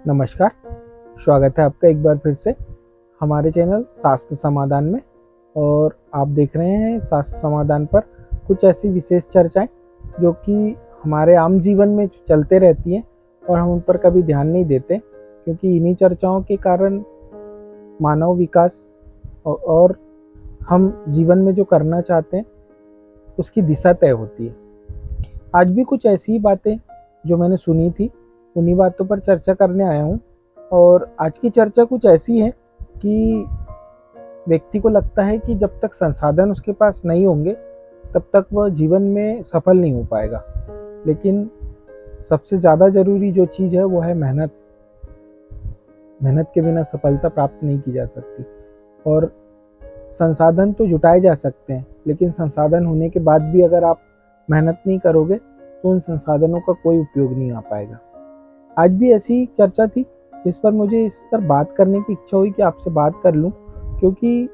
नमस्कार, स्वागत है आपका एक बार फिर से हमारे चैनल शास्त्र समाधान में। और आप देख रहे हैं शास्त्र समाधान पर कुछ ऐसी विशेष चर्चाएं जो कि हमारे आम जीवन में चलते रहती हैं और हम उन पर कभी ध्यान नहीं देते, क्योंकि इन्हीं चर्चाओं के कारण मानव विकास और हम जीवन में जो करना चाहते हैं उसकी दिशा तय होती है। आज भी कुछ ऐसी ही बातें जो मैंने सुनी थी, उन्हीं बातों पर चर्चा करने आया हूँ। और आज की चर्चा कुछ ऐसी है कि व्यक्ति को लगता है कि जब तक संसाधन उसके पास नहीं होंगे तब तक वह जीवन में सफल नहीं हो पाएगा। लेकिन सबसे ज़्यादा ज़रूरी जो चीज़ है वो है मेहनत। मेहनत के बिना सफलता प्राप्त नहीं की जा सकती। और संसाधन तो जुटाए जा सकते हैं, लेकिन संसाधन होने के बाद भी अगर आप मेहनत नहीं करोगे तो उन संसाधनों का कोई उपयोग नहीं आ पाएगा। आज भी ऐसी चर्चा थी जिस पर मुझे इस पर बात करने की इच्छा हुई कि आपसे बात कर लूं, क्योंकि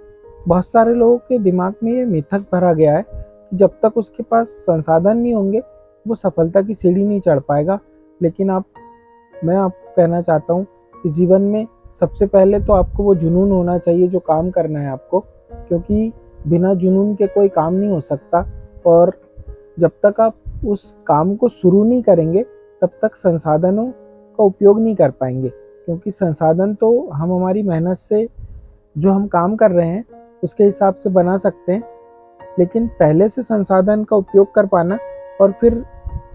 बहुत सारे लोगों के दिमाग में ये मिथक भरा गया है कि जब तक उसके पास संसाधन नहीं होंगे वो सफलता की सीढ़ी नहीं चढ़ पाएगा। लेकिन मैं आपको कहना चाहता हूँ कि जीवन में सबसे पहले तो आपको वो जुनून होना चाहिए जो काम करना है आपको, क्योंकि बिना जुनून के कोई काम नहीं हो सकता। और जब तक आप उस काम को शुरू नहीं करेंगे तब तक संसाधनों का उपयोग नहीं कर पाएंगे, क्योंकि संसाधन तो हम हमारी मेहनत से जो हम काम कर रहे हैं उसके हिसाब से बना सकते हैं, लेकिन पहले से संसाधन का उपयोग कर पाना और फिर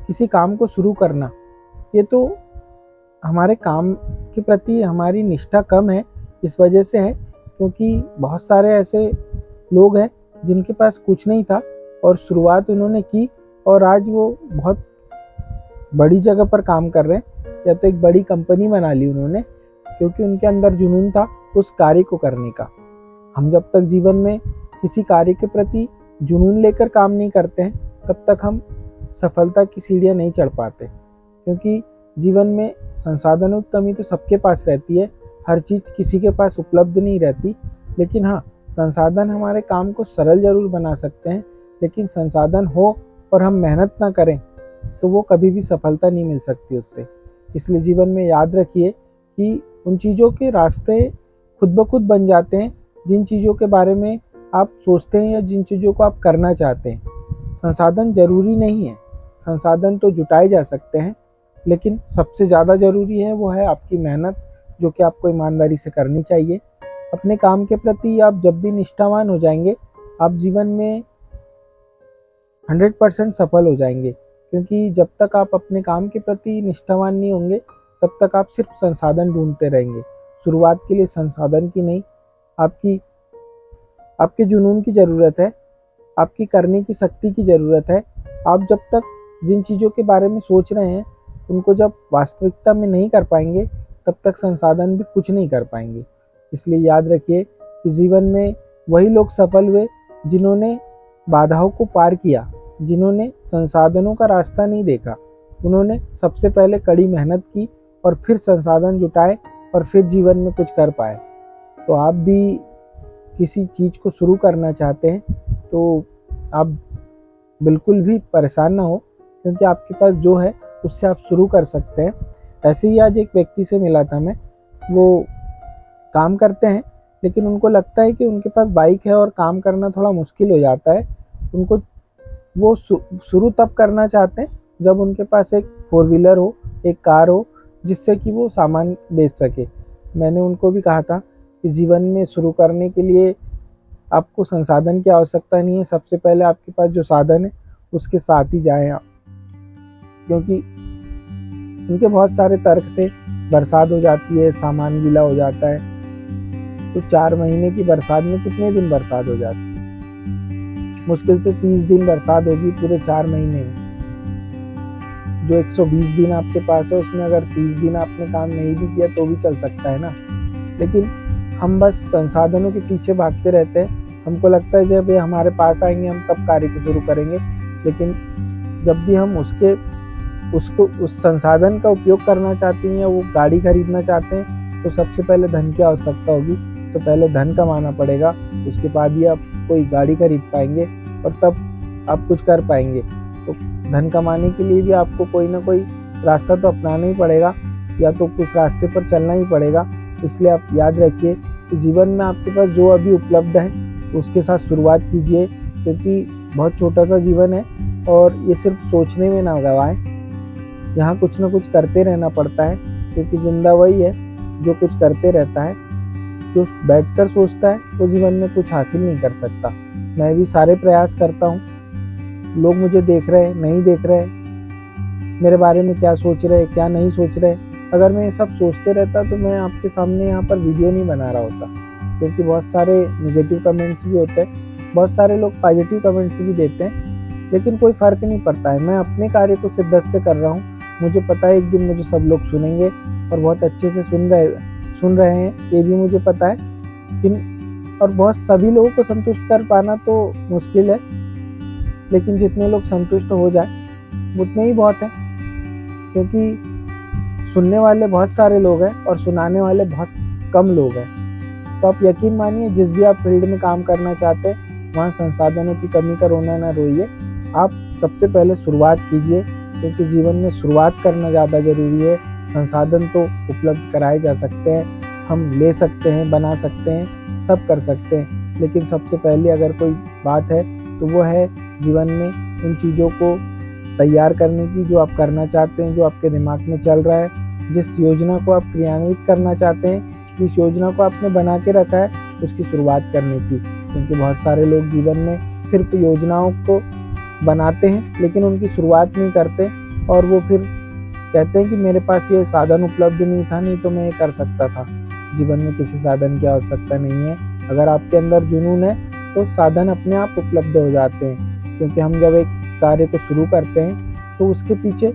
किसी काम को शुरू करना, ये तो हमारे काम के प्रति हमारी निष्ठा कम है। इस वजह से है क्योंकि बहुत सारे ऐसे लोग हैं जिनके पास कुछ नहीं था और शुरुआत उन्होंने की और आज वो बहुत बड़ी जगह पर काम कर रहे हैं, या तो एक बड़ी कंपनी बना ली उन्होंने, क्योंकि उनके अंदर जुनून था उस कार्य को करने का। हम जब तक जीवन में किसी कार्य के प्रति जुनून लेकर काम नहीं करते हैं तब तक हम सफलता की सीढ़ियां नहीं चढ़ पाते, क्योंकि जीवन में संसाधनों की कमी तो सबके पास रहती है। हर चीज़ किसी के पास उपलब्ध नहीं रहती। लेकिन हाँ, संसाधन हमारे काम को सरल जरूर बना सकते हैं, लेकिन संसाधन हो और हम मेहनत ना करें तो वो कभी भी सफलता नहीं मिल सकती उससे। इसलिए जीवन में याद रखिए कि उन चीज़ों के रास्ते खुद ब खुद बन जाते हैं जिन चीज़ों के बारे में आप सोचते हैं या जिन चीज़ों को आप करना चाहते हैं। संसाधन जरूरी नहीं है, संसाधन तो जुटाए जा सकते हैं, लेकिन सबसे ज़्यादा ज़रूरी है वो है आपकी मेहनत, जो कि आपको ईमानदारी से करनी चाहिए। अपने काम के प्रति आप जब भी निष्ठावान हो जाएंगे आप जीवन में 100% सफल हो जाएंगे, क्योंकि जब तक आप अपने काम के प्रति निष्ठावान नहीं होंगे तब तक आप सिर्फ संसाधन ढूंढते रहेंगे। शुरुआत के लिए संसाधन की नहीं, आपके जुनून की ज़रूरत है, आपकी करने की शक्ति की ज़रूरत है। आप जब तक जिन चीज़ों के बारे में सोच रहे हैं उनको जब वास्तविकता में नहीं कर पाएंगे तब तक संसाधन भी कुछ नहीं कर पाएंगे। इसलिए याद रखिए कि जीवन में वही लोग सफल हुए जिन्होंने बाधाओं को पार किया, जिन्होंने संसाधनों का रास्ता नहीं देखा। उन्होंने सबसे पहले कड़ी मेहनत की और फिर संसाधन जुटाए और फिर जीवन में कुछ कर पाए। तो आप भी किसी चीज़ को शुरू करना चाहते हैं तो आप बिल्कुल भी परेशान ना हो, क्योंकि आपके पास जो है उससे आप शुरू कर सकते हैं। ऐसे ही आज एक व्यक्ति से मिला था मैं, वो काम करते हैं लेकिन उनको लगता है कि उनके पास बाइक है और काम करना थोड़ा मुश्किल हो जाता है। उनको वो शुरू तब करना चाहते हैं जब उनके पास एक 4 व्हीलर हो, एक कार हो, जिससे कि वो सामान बेच सके। मैंने उनको भी कहा था कि जीवन में शुरू करने के लिए आपको संसाधन की आवश्यकता नहीं है, सबसे पहले आपके पास जो साधन है उसके साथ ही जाएं आप। क्योंकि उनके बहुत सारे तर्क थे, बरसात हो जाती है, सामान गीला हो जाता है, तो 4 महीने की बरसात में कितने दिन बरसात हो जाती है? मुश्किल से 30 दिन बरसात होगी पूरे 4 महीने में। जो 120 दिन आपके पास है उसमें अगर 30 दिन आपने काम नहीं भी किया तो भी चल सकता है ना। लेकिन हम बस संसाधनों के पीछे भागते रहते हैं। हमको लगता है जब ये हमारे पास आएंगे हम तब कार्य को शुरू करेंगे, लेकिन जब भी हम उस संसाधन का उपयोग करना चाहते हैं या वो गाड़ी खरीदना चाहते हैं तो सबसे पहले धन की आवश्यकता होगी। तो पहले धन कमाना पड़ेगा, उसके बाद ही आप कोई गाड़ी खरीद पाएंगे और तब आप कुछ कर पाएंगे। तो धन कमाने के लिए भी आपको कोई ना कोई रास्ता तो अपनाना ही पड़ेगा। या तो उस रास्ते पर चलना ही पड़ेगा। इसलिए आप याद रखिए कि जीवन में आपके पास जो अभी उपलब्ध है उसके साथ शुरुआत कीजिए, क्योंकि बहुत छोटा सा जीवन है और ये सिर्फ सोचने में ना गवाएं। यहाँ कुछ ना कुछ करते रहना पड़ता है, क्योंकि जिंदा वही है जो कुछ करते रहता है। जो बैठकर सोचता है वो जीवन में कुछ हासिल नहीं कर सकता। मैं भी सारे प्रयास करता हूँ, लोग मुझे देख रहे हैं नहीं देख रहे, मेरे बारे में क्या सोच रहे क्या नहीं सोच रहे। अगर मैं ये सब सोचते रहता तो मैं आपके सामने यहाँ पर वीडियो नहीं बना रहा होता, क्योंकि बहुत सारे नेगेटिव कमेंट्स भी होते हैं, बहुत सारे लोग पॉजिटिव कमेंट्स भी देते हैं, लेकिन कोई फ़र्क नहीं पड़ता है। मैं अपने कार्य को शिद्दत से कर रहा हूँ। मुझे पता है एक दिन मुझे सब लोग सुनेंगे और बहुत अच्छे से सुन रहे हैं, ये भी मुझे पता है कि और बहुत सभी लोगों को संतुष्ट कर पाना तो मुश्किल है, लेकिन जितने लोग संतुष्ट हो जाए उतने ही बहुत है, क्योंकि सुनने वाले बहुत सारे लोग हैं और सुनाने वाले बहुत कम लोग हैं। तो आप यकीन मानिए, जिस भी आप फील्ड में काम करना चाहते हैं वहाँ संसाधनों की कमी का रोना ना रोइए। आप सबसे पहले शुरुआत कीजिए, क्योंकि जीवन में शुरुआत करना ज़्यादा ज़रूरी है। संसाधन तो उपलब्ध कराए जा सकते हैं, हम ले सकते हैं, बना सकते हैं, सब कर सकते हैं, लेकिन सबसे पहले अगर कोई बात है तो वो है जीवन में उन चीज़ों को तैयार करने की जो आप करना चाहते हैं, जो आपके दिमाग में चल रहा है, जिस योजना को आप क्रियान्वित करना चाहते हैं, जिस योजना को आपने बना के रखा है उसकी शुरुआत करने की। क्योंकि बहुत सारे लोग जीवन में सिर्फ योजनाओं को बनाते हैं लेकिन उनकी शुरुआत नहीं करते, और वो फिर कहते हैं कि मेरे पास ये साधन उपलब्ध नहीं था, नहीं तो मैं ये कर सकता था। जीवन में किसी साधन की आवश्यकता नहीं है। अगर आपके अंदर जुनून है तो साधन अपने आप उपलब्ध हो जाते हैं, क्योंकि हम जब एक कार्य को शुरू करते हैं तो उसके पीछे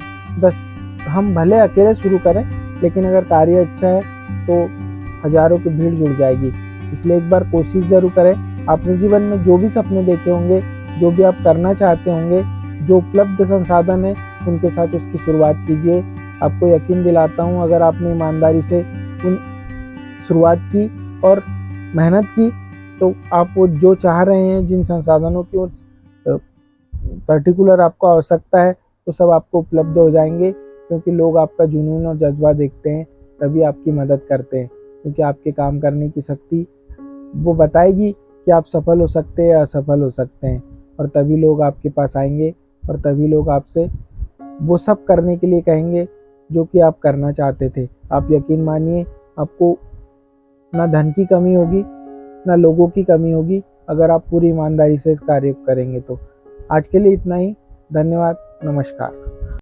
हम भले अकेले शुरू करें, लेकिन अगर कार्य अच्छा है तो हजारों की भीड़ जुड़ जाएगी। इसलिए एक बार कोशिश जरूर करें। अपने जीवन में जो भी सपने देखे होंगे, जो भी आप करना चाहते होंगे, जो उपलब्ध संसाधन है उनके साथ उसकी शुरुआत कीजिए। आपको यकीन दिलाता हूँ, अगर आपने ईमानदारी से उन शुरुआत की और मेहनत की तो आप वो जो चाह रहे हैं, जिन संसाधनों की पर्टिकुलर आपको आवश्यकता है, वो सब आपको उपलब्ध हो जाएंगे। क्योंकि लोग आपका जुनून और जज्बा देखते हैं, तभी आपकी मदद करते हैं, क्योंकि आपके काम करने की शक्ति वो बताएगी कि आप सफल हो सकते हैं या असफल हो सकते हैं। और तभी लोग आपके पास आएंगे और तभी लोग आपसे वो सब करने के लिए कहेंगे जो कि आप करना चाहते थे। आप यकीन मानिए, आपको ना धन की कमी होगी ना लोगों की कमी होगी, अगर आप पूरी ईमानदारी से इस कार्य को करेंगे तो। आज के लिए इतना ही। धन्यवाद। नमस्कार।